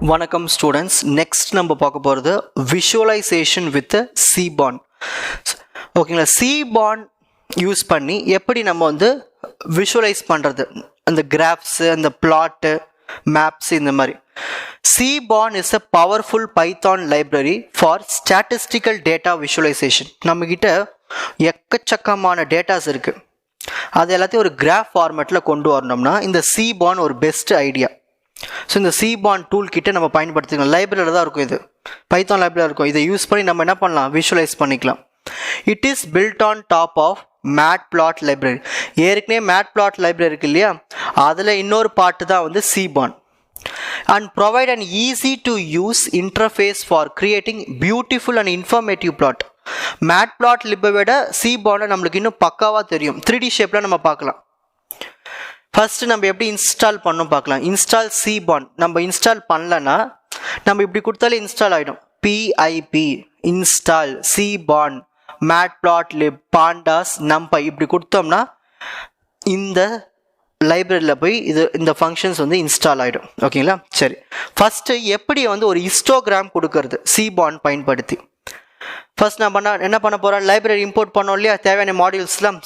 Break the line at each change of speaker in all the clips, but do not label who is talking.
வணக்கம் students. Next நம்ம பார்க்க போகிறது விஷுவலைசேஷன் வித் Seaborn. ஓகேங்களா, Seaborn யூஸ் பண்ணி எப்படி நம்ம வந்து விஷுவலைஸ் பண்ணுறது, அந்த கிராஃப்ஸு, அந்த பிளாட்டு, மேப்ஸ், இந்த மாதிரி. Seaborn is a powerful python library for statistical data visualisation. நம்மக்கிட்ட எக்கச்சக்கமான டேட்டாஸ் இருக்குது. அது எல்லாத்தையும் ஒரு கிராஃப் ஃபார்மேட்டில் கொண்டு வரணும்னா இந்த Seaborn ஒரு பெஸ்ட் ஐடியா. ஸோ இந்த Seaborn டூல் கிட்ட நம்ம பயன்படுத்திக்கலாம். லைப்ரரியில் தான் இருக்கும், இது பைத்தான் லைப்ரரியில் இருக்கும். இதை யூஸ் பண்ணி நம்ம என்ன பண்ணலாம், விஷுவலைஸ் பண்ணிக்கலாம். It is built on top of matplot library. ஏற்கனவே மேட்பிளாட் லைப்ரரி இருக்கு இல்லையா, அதில் இன்னொரு பார்ட்டு தான் வந்து Seaborn. And provide an easy to use interface for creating beautiful and informative plot. Matplot லிப்பை விட Seaborn நம்மளுக்கு இன்னும் பக்காவாக தெரியும். 3D ஷேப்பில் நம்ம பார்க்கலாம். ஃபஸ்ட்டு நம்ம எப்படி இன்ஸ்டால் பண்ணணும் பார்க்கலாம். இன்ஸ்டால் Seaborn நம்ம இன்ஸ்டால் பண்ணலன்னா நம்ம இப்படி கொடுத்தாலே இன்ஸ்டால் ஆகிடும். PIP install Seaborn matplotlib pandas numpy இப்படி கொடுத்தோம்னா இந்த லைப்ரரியில் போய் இந்த ஃபங்க்ஷன்ஸ் வந்து இன்ஸ்டால் ஆகிடும். ஓகேங்களா, சரி. ஃபஸ்ட்டு எப்படி வந்து ஒரு ஹிஸ்டோகிராம் கொடுக்கறது Seaborn பயன்படுத்தி. ஃபர்ஸ்ட் நான் என்ன பண்ண போகிறேன், லைப்ரரி இம்போர்ட் பண்ணோம் இல்லையா, தேவையான மாடியூல்ஸ்லாம்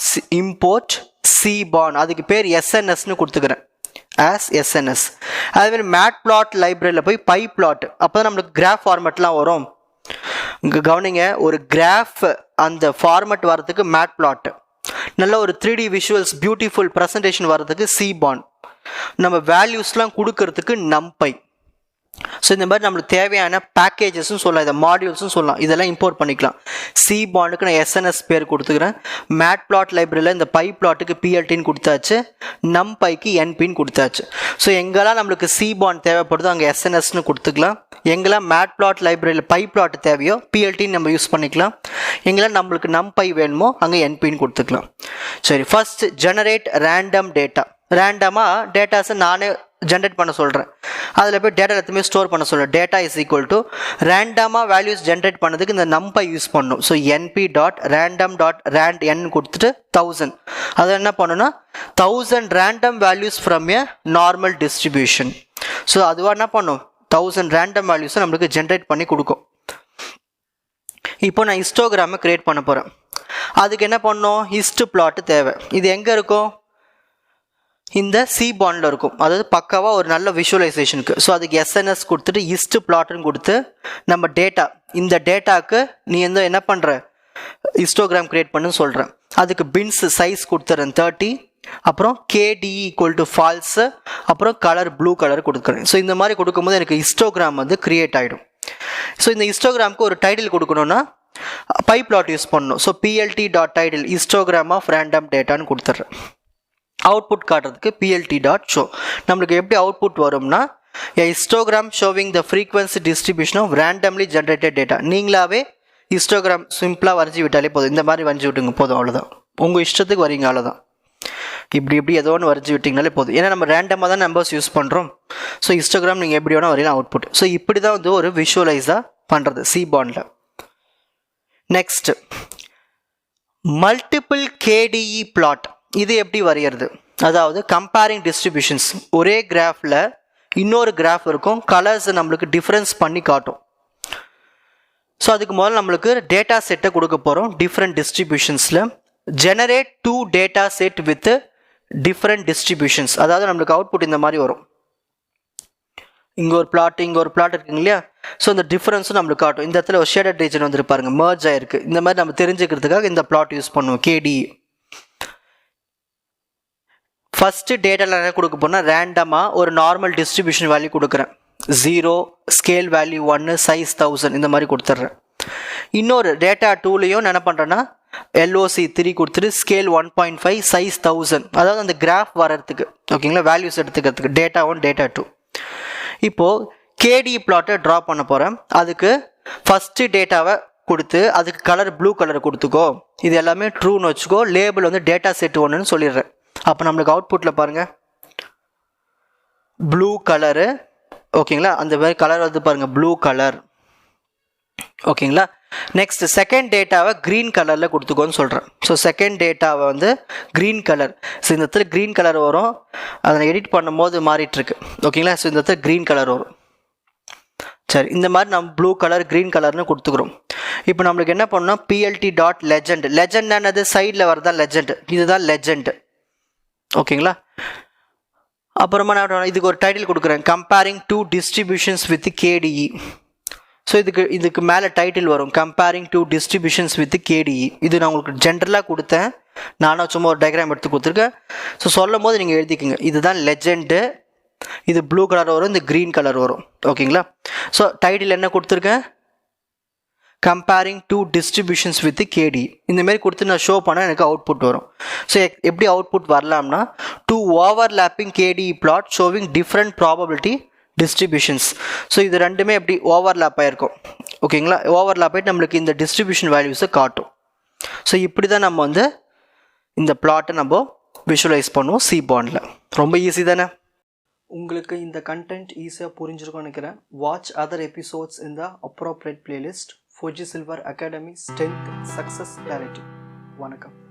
இம்போர்ட் Seaborn, அதுக்கு பேர் SNSன்னு கொடுத்துக்கிறேன், ஆஸ் SNS. அதுமாதிரி மேட்பிளாட் லைப்ரரியில் போய் பைப்ளாட், அப்போ தான் நம்மளுக்கு கிராஃப் ஃபார்மேட்லாம் வரும். இங்கே கவனிங்க, ஒரு கிராஃப் அந்த ஃபார்மேட் வர்றதுக்கு மேட்பிளாட், நல்ல ஒரு 3D விஷுவல்ஸ் பியூட்டிஃபுல் ப்ரெசன்டேஷன் வர்றதுக்கு Seaborn, நம்ம வேல்யூஸ்லாம் கொடுக்கறதுக்கு NumPy. ஸோ இந்த மாதிரி நம்மளுக்கு தேவையான பேக்கேஜஸும் சொல்லலாம், இதை மாடியூல்ஸும் சொல்லலாம், இதெல்லாம் இம்போர்ட் பண்ணிக்கலாம். Seabornக்கு நான் SNS பேர் கொடுத்துக்கிறேன். மேட்பிளாட் லைப்ரரியில் இந்த பைப்ளாட்டுக்கு PLTன்னு கொடுத்தாச்சு, NumPyக்கு NPன்னு கொடுத்தாச்சு. ஸோ எங்கெல்லாம் நம்மளுக்கு Seaborn தேவைப்படுதோ அங்கே SNSன்னு கொடுத்துக்கலாம். எங்கெல்லாம் மேட்பிளாட் லைப்ரரியில் பைப்ளாட் தேவையோ PLTன்னு நம்ம யூஸ் பண்ணிக்கலாம். எங்கெல்லாம் நம்மளுக்கு NumPy வேணுமோ அங்கே NPன்னு கொடுத்துக்கலாம். சரி, ஃபர்ஸ்ட் ஜெனரேட் ரேண்டம் டேட்டா. ரேண்டமாக டேட்டாஸை நானே ஜென்ரேட் பண்ண சொல்கிறேன். அதில் போய் டேட்டா எல்லாத்தையுமே ஸ்டோர் பண்ண சொல்கிறேன். டேட்டா இஸ் ஈக்குவல் டு ரேண்டமாக வேல்யூஸ் ஜென்ரேட் பண்ணதுக்கு இந்த NumPy யூஸ் பண்ணணும். ஸோ np.random.rand கொடுத்துட்டு 1000, அதை என்ன பண்ணணும்னா 1000 random values from A normal distribution. So அதுவாக என்ன பண்ணும், 1000 ரேண்டம் வேல்யூஸை நம்மளுக்கு ஜென்ரேட் பண்ணி கொடுக்கும். இப்போ நான் ஹிஸ்டோகிராமை க்ரியேட் பண்ண போகிறேன். அதுக்கு என்ன பண்ணணும், ஹிஸ்ட் பிளாட்டு தேவை. இது எங்கே இருக்கும், இந்த Seabornல இருக்கும். அதாவது பக்காவாக ஒரு நல்ல விஷுவலைசேஷனுக்கு. ஸோ அதுக்கு SNS கொடுத்துட்டு ஹிஸ்ட் பிளாட்னு கொடுத்து நம்ம டேட்டா, இந்த டேட்டாவுக்கு நீ என்ன பண்ணுற, ஹிஸ்டோகிராம் க்ரியேட் பண்ணுன்னு சொல்கிறேன். அதுக்கு பின்ஸ் சைஸ் கொடுத்துறேன் 30, அப்புறம் KDE ஈக்குவல் டு ஃபால்ஸு, அப்புறம் கலர் ப்ளூ கலர் கொடுக்குறேன். ஸோ இந்த மாதிரி கொடுக்கும்போது எனக்கு ஹிஸ்டோகிராம் வந்து க்ரியேட் ஆகிடும். ஸோ இந்த ஹிஸ்டோகிராமுக்கு ஒரு டைட்டில் கொடுக்கணுன்னா பைப்ளாட் யூஸ் பண்ணணும். So PLT.title histogram of random டேட்டான்னு கொடுத்துட்றேன். அவுட்புட் காட்டுறதுக்கு PLT.show. நம்மளுக்கு எப்படி அவுட்புட் வரும்னா, histogram showing the frequency distribution of randomly generated data. நீங்களாவே ஹிஸ்டோகிராம் சிம்பிளாக வரைஞ்சி விட்டாலே போதும். இந்த மாதிரி வரைஞ்சி விட்டுங்க போதும், அவ்வளோதான். உங்கள் இஷ்டத்துக்கு வரீங்க, அவ்வளோதான். இப்படி ஏதோ ஒன்று வரைஞ்சி விட்டிங்கனாலே போதும். ஏன்னா நம்ம ரேண்டமாக தான் நம்பர்ஸ் யூஸ் பண்ணுறோம். ஸோ ஹிஸ்டோகிராம் நீங்கள் எப்படி வேணால் வரையலாம் அவுட்புட். ஸோ இப்படி தான் வந்து ஒரு விஷுவலைஸாக பண்ணுறது Seabornல. Next multiple KDE plot. இது எப்படி வரைகிறது, அதாவது கம்பேரிங் டிஸ்ட்ரிபியூஷன்ஸ். ஒரே கிராஃபில் இன்னொரு கிராஃப் இருக்கும், கலர்ஸை நம்மளுக்கு டிஃப்ரென்ஸ் பண்ணி காட்டும். ஸோ அதுக்கு முதல்ல நம்மளுக்கு டேட்டா செட்டை கொடுக்க போகிறோம். டிஃப்ரெண்ட் டிஸ்ட்ரிபியூஷன்ஸில் generate 2 data set with different distributions. அதாவது நம்மளுக்கு அவுட்புட் இந்த மாதிரி வரும். இங்கே ஒரு பிளாட், இங்கே ஒரு பிளாட் இருக்குங்க இல்லையா. ஸோ இந்த டிஃப்ரென்ஸும் நம்மளுக்கு காட்டும். இந்த இடத்துல ஒரு ஷேடட் ரீஜன் வந்துருப்பாருங்க, மர்ஜ் ஆயிருக்கு. இந்த மாதிரி நம்ம தெரிஞ்சுக்கிறதுக்காக இந்த பிளாட் யூஸ் பண்ணுவோம், KDE. ஃபஸ்ட்டு டேட்டாவில் என்ன கொடுக்க போனால் ரேண்டமாக ஒரு நார்மல் டிஸ்ட்ரிபியூஷன் வேல்யூ கொடுக்குறேன். 0, ஸ்கேல் வேல்யூ 1, சைஸ் 1000, இந்த மாதிரி கொடுத்துட்றேன். இன்னொரு டேட்டா 2லையும் என்ன பண்ணுறேன்னா LOC 3 கொடுத்துட்டு ஸ்கேல் 1.5, சைஸ் 1000. அதாவது அந்த கிராஃப் வர்றதுக்கு, ஓகேங்களா, வேல்யூஸ் எடுத்துக்கிறதுக்கு டேட்டா 1, டேட்டா 2. இப்போது KDE பிளாட்டை ட்ரா பண்ண போகிறேன். அதுக்கு ஃபஸ்ட்டு டேட்டாவை கொடுத்து அதுக்கு கலர் ப்ளூ கலர் கொடுத்துக்கோ. இது எல்லாமே ட்ரூன்னு வச்சுக்கோ. லேபிள் வந்து டேட்டா செட் 1ன்னு சொல்லிடுறேன். அப்போ நம்மளுக்கு அவுட்புட்டில் பாருங்கள் ப்ளூ கலரு, ஓகேங்களா, அந்த மாதிரி கலர் வந்து பாருங்கள் ப்ளூ கலர், ஓகேங்களா. நெக்ஸ்ட் செகண்ட் டேட்டாவை க்ரீன் கலரில் கொடுத்துக்கோன்னு சொல்கிறேன். ஸோ செகண்ட் டேட்டாவை வந்து க்ரீன் கலர். ஸோ இந்த இடத்துல க்ரீன் கலர் வரும், அதை எடிட் பண்ணும்போது மாறிட்டுருக்கு, ஓகேங்களா. ஸோ இந்த இடத்துல க்ரீன் கலர் வரும். சரி, இந்த மாதிரி நம்ம ப்ளூ கலர் க்ரீன் கலர்னு கொடுத்துக்கிறோம். இப்போ நம்மளுக்கு என்ன பண்ணோம், பிஎல்டி டாட் லெஜெண்ட். லெஜெண்டானது சைடில் வரதா லெஜெண்ட், இதுதான் லெஜெண்ட். ஓகேங்களா. அப்புறமா நான் இதுக்கு ஒரு டைட்டில் கொடுக்குறேன், comparing two distributions with KDE. So இதுக்கு மேலே டைட்டில் வரும், comparing two distributions with KDE. இது நான் உங்களுக்கு ஜென்ரலாக கொடுத்தேன், நானும் சும்மா ஒரு டயக்ராம் எடுத்து கொடுத்துருக்கேன். ஸோ சொல்லும் போது நீங்கள் எழுதிக்கோங்க, இதுதான் லெஜெண்டு, இது ப்ளூ கலர் வரும், இந்த க்ரீன் கலர் வரும். ஓகேங்களா. ஸோ டைட்டில் என்ன கொடுத்துருக்கேன், கம்பேரிங் டூ டிஸ்ட்ரிபியூஷன்ஸ் வித் கேடி. இந்தமாரி கொடுத்து நான் ஷோ பண்ணால் எனக்கு அவுட்புட் வரும். ஸோ எப்படி அவுட்புட் வரலாம்னா, two overlapping KD plot showing different probability distributions. So இது ரெண்டுமே எப்படி ஓவர்லேப் ஆகிருக்கும். ஓகேங்களா. ஓவர்லேப் ஆகிட்டு நம்மளுக்கு இந்த டிஸ்ட்ரிபியூஷன் வேல்யூஸை காட்டும். ஸோ இப்படி தான் நம்ம வந்து இந்த பிளாட்டை நம்ம விஷுவலைஸ் பண்ணுவோம் சி பாண்டில். ரொம்ப ஈஸி தானே. உங்களுக்கு இந்த கண்டென்ட் ஈஸியாக புரிஞ்சிருக்கும்னு நினைக்கிறேன். வாட்ச் அதர் எபிசோட்ஸ் இன் த appropriate playlist. Fuji silver academy strength success clarity. வணக்கம்.